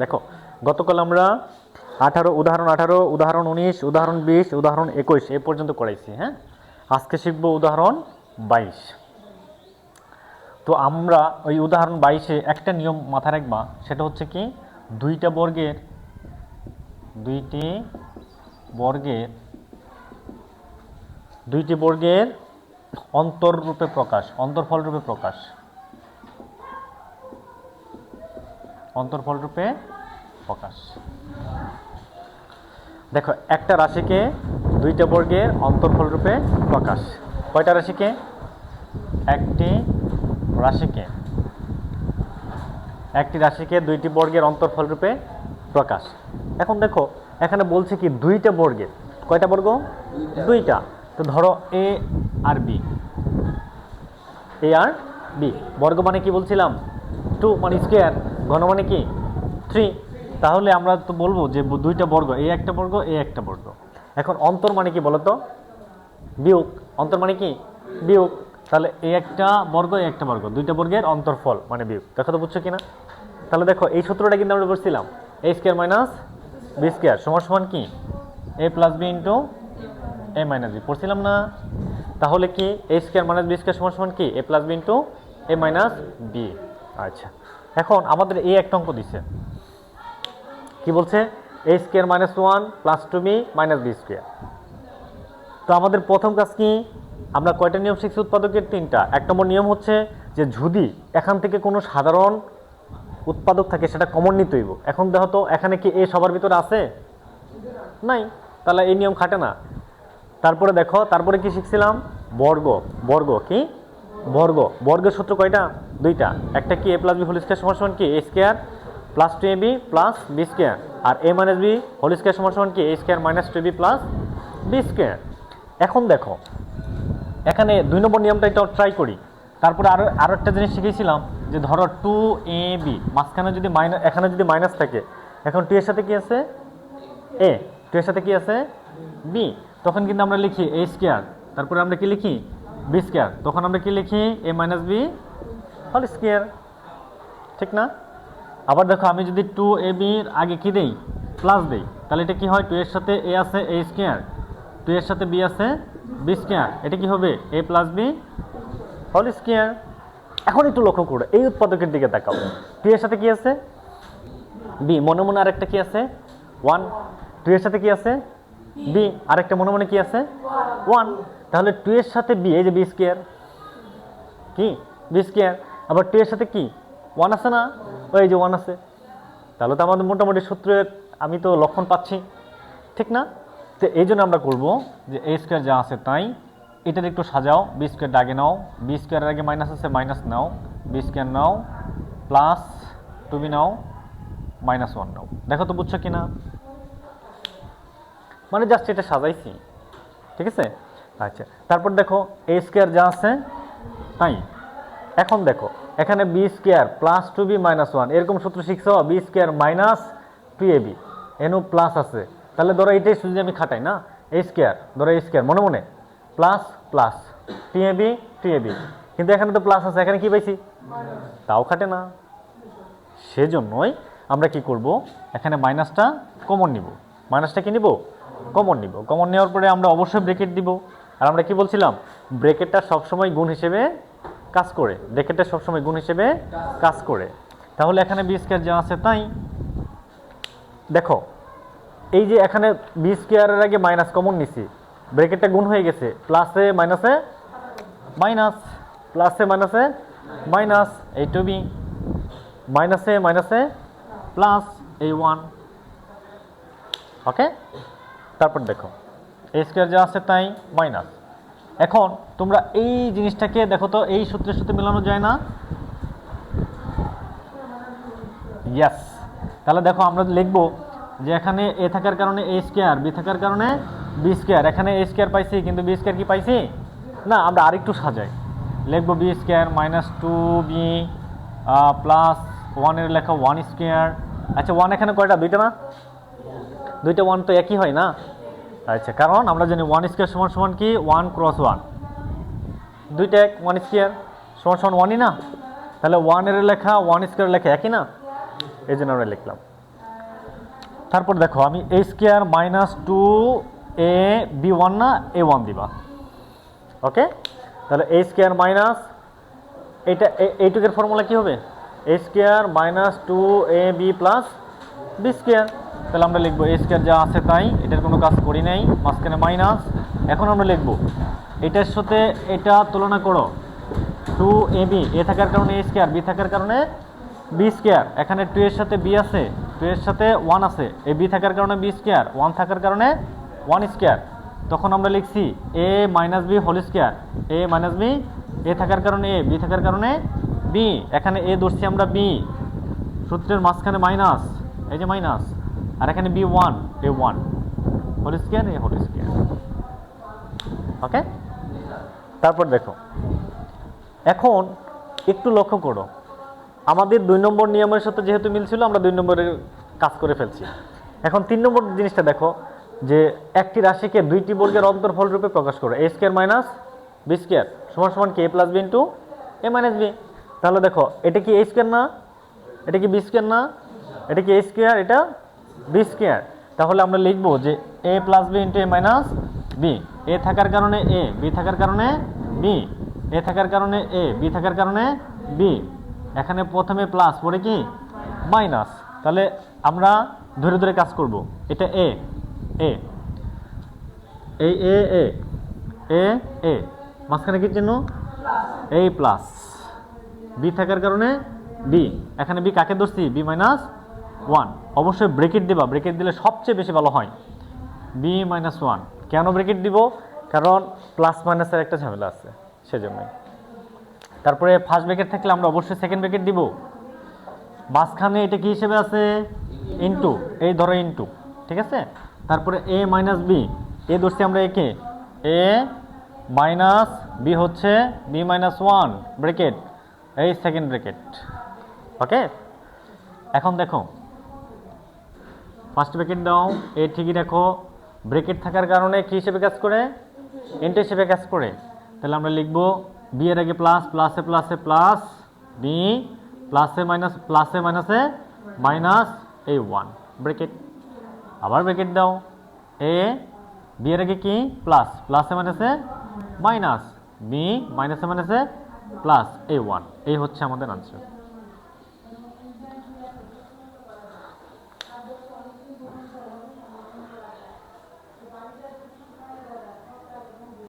দেখো গতকাল আমরা 18 উদাহরণ 18 উদাহরণ 19 উদাহরণ 20 উদাহরণ 21 এ পর্যন্ত করাইছি। হ্যাঁ, আজকে শিখব উদাহরণ 22। তো আমরা ওই উদাহরণ 22-এ একটা নিয়ম মাথায় রাখবা, সেটা হচ্ছে কি দুইটি বর্গের অন্তরফল রূপে প্রকাশ। দেখো একটা রাশিকে দুইটা বর্গের অন্তরফল রূপে প্রকাশ। কয়টা রাশিকে? একটি রাশিকে দুইটি বর্গের অন্তরফল রূপে প্রকাশ। এখন দেখো এখানে বলছে কি দুইটা বর্গের, কয়টা বর্গ? দুইটা। তো ধরো এ আর বি, বর্গ মানে কি বলছিলাম? 2 মানে স্কোয়ার, ঘন মানে কি 3। তাহলে আমরা তো বলবো যে দুইটা বর্গ, এ একটা বর্গ এ একটা বর্গ। এখন অন্তর মানে কি বলতো? বিয়োগ। অন্তর মানে কি বিয়োগ। তাহলে এ একটা বর্গ এ একটা বর্গ, দুইটা বর্গের অন্তরফল মানে বিয়োগ। দেখো তো বুঝছো কিনা? তাহলে দেখো এই সূত্রটা কিন্তু আমরা বলছিলাম A square minus B square সমান কি A plus B into A minus B, পড়ছিলাম না? তাহলে কি A square minus B square সমান কি A plus B into A minus B. আচ্ছা, এখন আমাদের এই একটা অঙ্ক দিছে, কি বলছে? A square minus 1 plus 2b minus B square. তো আমাদের প্রথম কাজ কি? আমরা কয়টা নিয়ম শিখছি উৎপাদকের? 3টা। 1 নম্বর নিয়ম হচ্ছে যে যদি এখান থেকে কোনো সাধারণ উৎপাদক থাকে সেটা কমন নিতে হইব। এখন দেখো তো এখানে কি এ সবার ভিতরে আছে? নাই, তাহলে এই নিয়ম খাটে না। তারপরে দেখো তারপরে কি শিখছিলাম? বর্গের সূত্র কয়টা? 2টা। একটা কি A plus B whole square সমান কি A square plus 2ab plus B square, আর A minus B whole square সমান কি A square minus 2b plus B square. এখন দেখো এখানে 2 নম্বর নিয়মটা এটা ট্রাই করি। তারপরে আরো একটা জিনিস শিখেছিলাম যে ধরো 2ab মাঝখানে যদি এখানে যদি মাইনাস থাকে, এখন 2 এর সাথে কি আছে? এ। 2 এর সাথে কি আছে? বি। তখন কিন্তু আমরা লিখি এ স্কয়ার, তারপরে আমরা কি লিখি? B square. তখন আমরা কি লিখি? A minus B whole square, ঠিক না? আবার দেখো আমি যদি 2ab এর আগে কি দেই? প্লাস দেই, তাহলে এটা কি হয়? 2 এর সাথে এ আছে এ স্কয়ার, 2 এর সাথে বি আছে বি স্কয়ার, এটা কি হবে? এ প্লাস বি হোল স্কয়ার। এখন একটু লক্ষ্য করো এই উৎপাদকের দিকে তাকাও। 2 এর সাথে কি আছে? বি। মনে মনে আরেকটা কি আছে? 1। 2 এর সাথে কি আছে? বি। আরেকটা মনে মনে কি আছে? 1। তাহলে 2 এর সাথে বি, এই যে বি স্কয়ার, কি বি স্কয়ার। আবার 2 এর সাথে কি 1 আছে না? ওই যে 1 আছে। তাহলে তো আমাদের মোটামুটি সূত্রের আমি তো লক্ষণ পাচ্ছি, ঠিক না? তো এই জন্য আমরা করবো যে এ স্কয়ার যা আছে তাই, এটার একটু সাজাও। বি স্কয়ার আগে নাও, বি স্কয়ারের আগে মাইনাস আছে মাইনাস নাও, বি স্কয়ার নাও, প্লাস 2b নাও, মাইনাস 1 নাও। দেখো তো বুঝছো কিনা? মানে জাস্ট এটা সাজাইছি, ঠিক আছে? আচ্ছা, তারপর দেখো এ স্কয়ার যা আছে তাই। এখন দেখো এখানে B square plus 2b minus 1 এরকম সূত্র শিখছো। বি স্কয়ার মাইনাস 2ab, এনও প্লাস আছে, তাহলে ধরো এটাই যদি আমি খাটাই না, এ স্কয়ার ধরো এ স্কয়ার মনে মনে প্লাস প্লাস 2ab, কিন্তু এখানে তো প্লাস আছে, এখানে কি পাইছি? তাও খাটে না। সেজন্যই আমরা কি করব? এখানে মাইনাসটা কমন নিব। মাইনাসটা কি নিব? কমন নিব। কমন নেওয়ার পরে আমরা অবশ্যই ব্রেকেট দিব। আর আমরা কি বলছিলাম? ব্রেকেটটা সবসময় গুণ হিসেবে কাজ করে। তাহলে এখানে বি স্কয়ার যা আছে তাই। দেখো এই যে এখানে বি স্কয়ারের আগে মাইনাস কমন নিছি, ব্রেকেটটা গুণ হয়ে গেছে, প্লাসে মাইনাসে মাইনাস, মাইনাস এই 2b, মাইনাসে প্লাস এই 1। ওকে, তারপর দেখো এ স্কয়ার যা আছে তাই মাইনাস। এখন তোমরা এই জিনিসটাকে দেখো তো, এই সূত্রের সাথে মেলানো যায় না? ইয়েস। তাহলে দেখো আমরা লিখব যে এখানে এ থাকার কারণে এ স্কয়ার, বি থাকার কারণে বি স্কয়ার। এখানে এ স্কয়ার পাইছি কিন্তু বি স্কয়ার কি পাইছি না? আমরা আরেকটু সাজাই, লিখব B square minus 2b plus 1 এর লেখা 1 স্কয়ার। আচ্ছা 1 এখানে কয়টা? 2টা না? 2টা 1 তো একই হয় না? আচ্ছা, কারণ আমরা জানি 1 স্কয়ার সমান কি 1 ক্রস 1, 2টা 1 স্কয়ার সমান 1ই না? তাহলে 1 এর লেখা 1 স্কয়ার লেখা একই না? এই জন্য আমরা লিখলাম। তারপর দেখো আমি এ square minus two A B one না এ ওয়ান দিবা, ওকে। তাহলে এ স্কোয়ার মাইনাস এটা এইটুকের ফর্মুলা কি হবে, এ square minus two A B plus B square. তাহলে আমরা লিখবো এ স্কোয়ার যা আছে তাই, এটার কোনো কাজ করি নাই, মাঝখানে মাইনাস। এখন আমরা লিখবো এটার সাথে এটা তুলনা করো, টু এ বি, এ থাকার কারণে এ স্কোয়ার, বি থাকার কারণে বি স্কোয়ার। এখানে টু এর সাথে বি আছে, টু এর সাথে ওয়ান আছে, এ বি থাকার কারণে বি স্কোয়ার, ওয়ান থাকার কারণে ওয়ান স্কোয়ার। তখন আমরা লিখছি এ মাইনাস বি হোল স্কোয়ার, এ মাইনাস বি, এ থাকার কারণে এ, বি থাকার কারণে বি, এখানে এ ধরছি আমরা বি, সূত্রের মাঝখানে মাইনাস, এই যে মাইনাস, আর এখানে বি ওয়ান, এ ওয়ান হোল স্কোয়ার, এ হোল স্কোয়ার, ওকে। তারপর দেখো এখন একটু লক্ষ্য করো, আমাদের 2 নম্বর নিয়মের সাথে যেহেতু মিল ছিল আমরা 2 নম্বরের কাজ করে ফেলছি। এখন 3 নম্বর জিনিসটা দেখো যে একটি রাশিকে দুইটি বর্গের অন্তর্ফল রূপে প্রকাশ করে, এ স্কোয়ার মাইনাস বি স্কোয়ার সমান সমান কি A plus B into A minus B. তাহলে দেখো এটা কি এ স্কোয়ার না, এটা কি বি স্কোয়ার না, এটা কি এ স্কোয়ার, এটা বি স্কোয়ার। তাহলে আমরা লিখবো যে এ plus B into A minus B, এ থাকার কারণে এ, বি থাকার কারণে বি, এ থাকার কারণে এ, বি থাকার কারণে বি। এখানে প্রথমে প্লাস পরে কি মাইনাস। তাহলে আমরা ধরে ধরে কাজ করব, এটা এ, এ এই এ এ এ এ মাঝখানে কি চিহ্ন এ প্লাস, বি থাকার কারণে বি, এখানে বি কাকে ধরছি বি মাইনাস ওয়ান। অবশ্যই ব্রেকেট দিবা, ব্রেকেট দিলে সবচেয়ে বেশি ভালো হয়, বি মাইনাস ওয়ান। কেন ব্রেকেট দিব, কারণ প্লাস মাইনাসের একটা ঝামেলা আছে সেজন্যই। তারপরে ফার্স্ট ব্রেকেট থাকলে আমরা অবশ্যই সেকেন্ড ব্রেকেট দিব, মাঝখানে এটা কি হিসেবে আছে ইনটু, এই ধরো ইনটু, ঠিক আছে। তারপরে এ মাইনাস বি, এ ধরছি আমরা একে, এ মাইনাস বি হচ্ছে বি মাইনাস ওয়ান ব্রেকেট, এই সেকেন্ড ব্রেকেট, ওকে। এখন দেখো ফার্স্ট ব্রেকেট দাও, এ ঠিকই রাখো, ব্রেকেট থাকার কারণে কি হিসেবে কাজ করে ইনটু হিসেবে কাজ করে। তাহলে আমরা লিখবো বি এর আগে প্লাস, প্লাসে প্লাসে প্লাস বি, প্লাসে মাইনাস, প্লাসে মাইনাসে মাইনাস এ ওয়ান ব্রেকেট। আবার ব্রেকেট দাও, এ বি এর আগে কি প্লাস, প্লাসে মাইনাসে মাইনাস বি, মাইনাসে মাইনাসে প্লাস এ ওয়ান। এই হচ্ছে আমাদের আনসার।